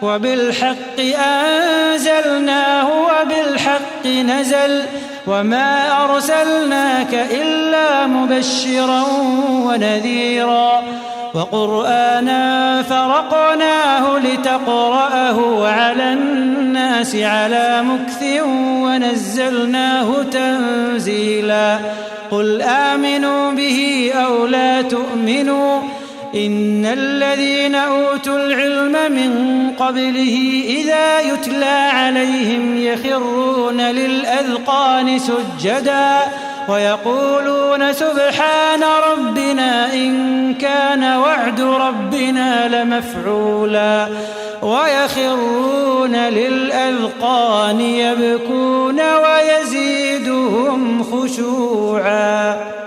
وبالحق أنزلناه وبالحق نزل وما أرسلناك إلا مبشرا ونذيرا وقرآنا فرقناه لتقرأه على الناس على مكث ونزلناه تنزيلا قل آمنوا به أو لا تؤمنوا إن الذين أوتوا العلم من قبله إذا يتلى عليهم يخرون للأذقان سجدا ويقولون سبحان ربنا إن كان وعد ربنا لمفعولا ويخرون للأذقان يبكون ويزيدهم خشوعا.